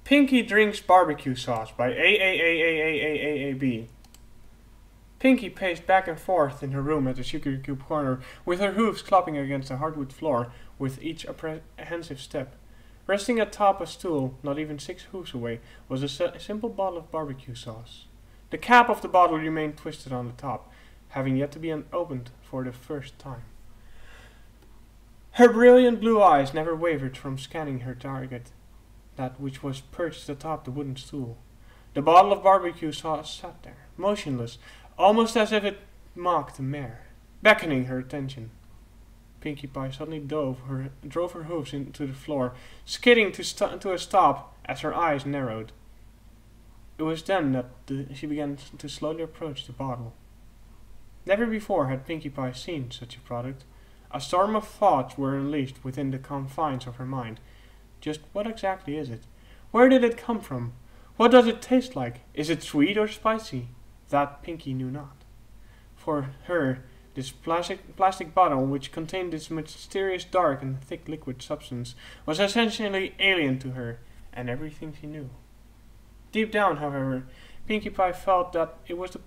Pinkie Drinks BBQ Sauce by AAAAAAAB. Pinkie paced back and forth in her room at the sugar cube corner, with her hooves clopping against the hardwood floor with each apprehensive step. Resting atop a stool, not even 6 hooves away, was a simple bottle of barbecue sauce. The cap of the bottle remained twisted on the top, having yet to be opened for the first time. Her brilliant blue eyes never wavered from scanning her target, that which was perched atop the wooden stool. The bottle of barbecue sauce sat there, motionless, almost as if it mocked the mare, beckoning her attention. Pinkie Pie suddenly drove her hooves into the floor, skidding to a stop as her eyes narrowed. It was then that she began to slowly approach the bottle. Never before had Pinkie Pie seen such a product. A storm of thoughts were unleashed within the confines of her mind. Just what exactly is it? Where did it come from? What does it taste like? Is it sweet or spicy? That Pinkie knew not. For her, this plastic bottle, which contained this mysterious dark and thick liquid substance, was essentially alien to her and everything she knew. Deep down, however, Pinkie Pie felt that it was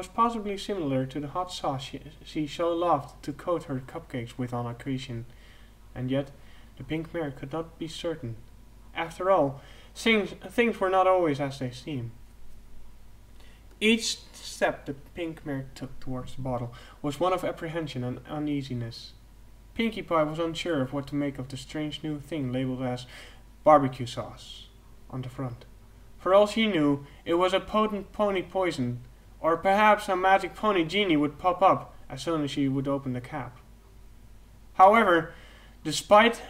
possibly similar to the hot sauce she so loved to coat her cupcakes with on occasion, and yet the pink mare could not be certain. After all, things were not always as they seem. Each step the pink mare took towards the bottle was one of apprehension and uneasiness. Pinkie Pie was unsure of what to make of the strange new thing labeled as barbecue sauce on the front. For all she knew, it was a potent pony poison, or perhaps a magic pony genie would pop up as soon as she would open the cap. However, despite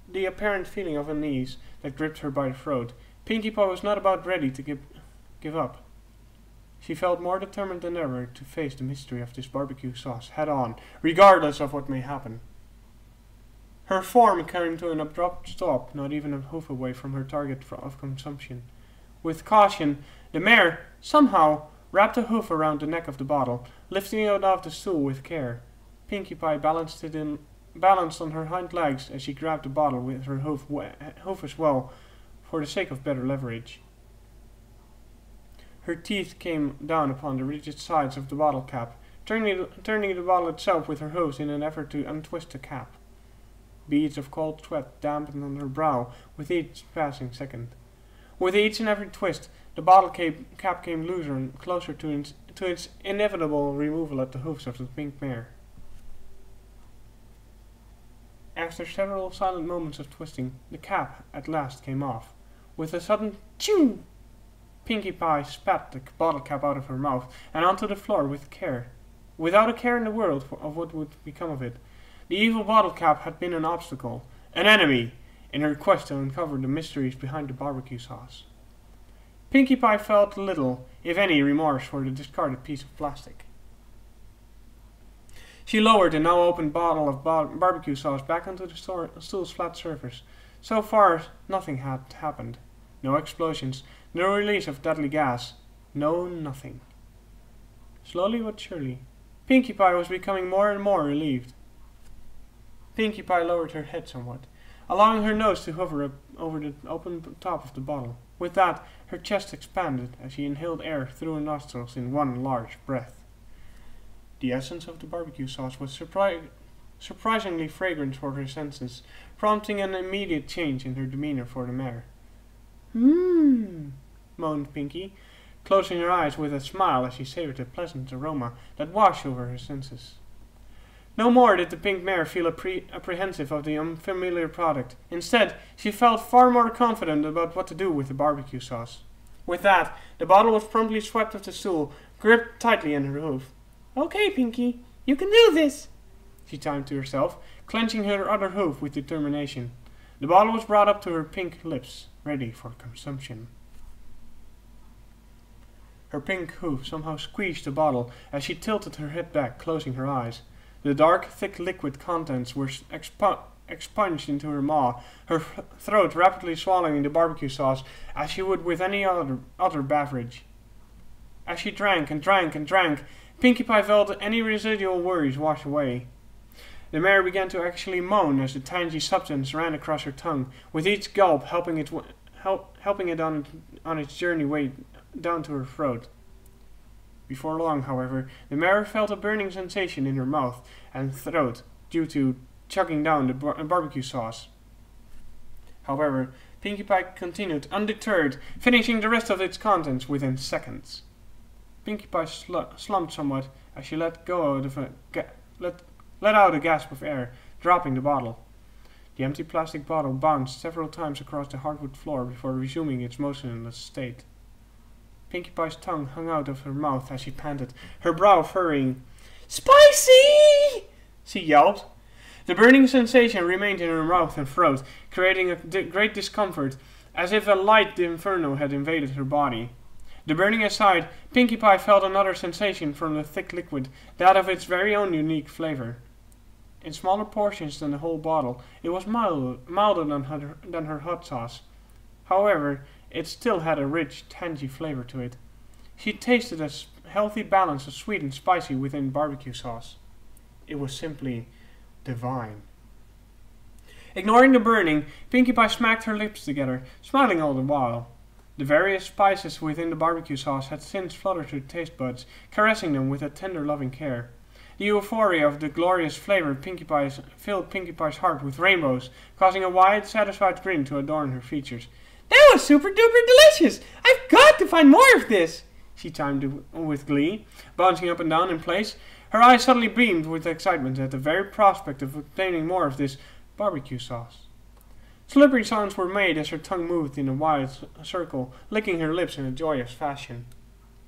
the apparent feeling of unease that gripped her by the throat, Pinkie Pie was not about ready to give up. She felt more determined than ever to face the mystery of this barbecue sauce head on, regardless of what may happen. Her form came to an abrupt stop, not even a hoof away from her target of consumption. With caution, the mare somehow wrapped a hoof around the neck of the bottle, lifting it off the stool with care. Pinkie Pie balanced on her hind legs as she grabbed the bottle with her hoof as well, for the sake of better leverage. Her teeth came down upon the rigid sides of the bottle cap, turning the bottle itself with her hooves in an effort to untwist the cap. Beads of cold sweat dampened on her brow with each passing second. With each and every twist, the bottle cap came looser and closer to its inevitable removal at the hoofs of the pink mare. After several silent moments of twisting, the cap at last came off. With a sudden chew, Pinkie Pie spat the bottle cap out of her mouth and onto the floor without a care in the world of what would become of it. The evil bottle cap had been an obstacle, an enemy, in her quest to uncover the mysteries behind the barbecue sauce. Pinkie Pie felt little, if any, remorse for the discarded piece of plastic. She lowered the now open bottle of barbecue sauce back onto the stool's flat surface. So far, nothing had happened. No explosions, no release of deadly gas, no nothing. Slowly but surely, Pinkie Pie was becoming more and more relieved. Pinkie Pie lowered her head somewhat, allowing her nose to hover over the open top of the bottle. With that, her chest expanded as she inhaled air through her nostrils in one large breath. The essence of the barbecue sauce was surprisingly fragrant for her senses, prompting an immediate change in her demeanor for the mare. Moaned Pinkie, closing her eyes with a smile as she savored the pleasant aroma that washed over her senses. No more did the pink mare feel apprehensive of the unfamiliar product. Instead, she felt far more confident about what to do with the barbecue sauce. With that, the bottle was promptly swept off the stool, gripped tightly in her hoof. "Okay, Pinkie, you can do this," she chimed to herself, clenching her other hoof with determination. The bottle was brought up to her pink lips, ready for consumption. Her pink hoof somehow squeezed the bottle as she tilted her head back, closing her eyes. The dark, thick liquid contents were expunged into her maw, her throat rapidly swallowing the barbecue sauce as she would with any other beverage. As she drank and drank and drank, Pinkie Pie felt any residual worries wash away. The mare began to actually moan as the tangy substance ran across her tongue, with each gulp helping helping it on its journey way down to her throat. Before long, however, the mare felt a burning sensation in her mouth and throat due to chugging down the barbecue sauce. However, Pinkie Pie continued undeterred, finishing the rest of its contents within seconds. Pinkie Pie slumped somewhat as she let out a gasp of air, dropping the bottle. The empty plastic bottle bounced several times across the hardwood floor before resuming its motionless state. Pinkie Pie's tongue hung out of her mouth as she panted, her brow furrowing. "Spicy!" she yelped. The burning sensation remained in her mouth and throat, creating a great discomfort, as if a light inferno had invaded her body. The burning aside, Pinkie Pie felt another sensation from the thick liquid, that of its very own unique flavor. In smaller portions than the whole bottle, it was milder than her hot sauce. However, it still had a rich, tangy flavor to it. She tasted a healthy balance of sweet and spicy within barbecue sauce. It was simply divine. Ignoring the burning, Pinkie Pie smacked her lips together, smiling all the while. The various spices within the barbecue sauce had since fluttered her taste buds, caressing them with a tender, loving care. The euphoria of the glorious flavor filled Pinkie Pie's heart with rainbows, causing a wide, satisfied grin to adorn her features. "That was super duper delicious! I've got to find more of this!" she chimed with glee, bouncing up and down in place. Her eyes suddenly beamed with excitement at the very prospect of obtaining more of this barbecue sauce. Slippery sounds were made as her tongue moved in a wide circle, licking her lips in a joyous fashion.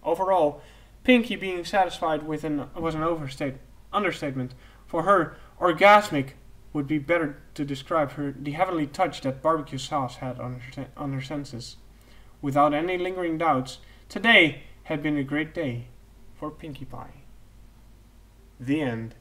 Overall, Pinkie being satisfied was an understatement. For her, orgasmic would be better to describe the heavenly touch that barbecue sauce had on her senses. Without any lingering doubts, today had been a great day for Pinkie Pie. The end.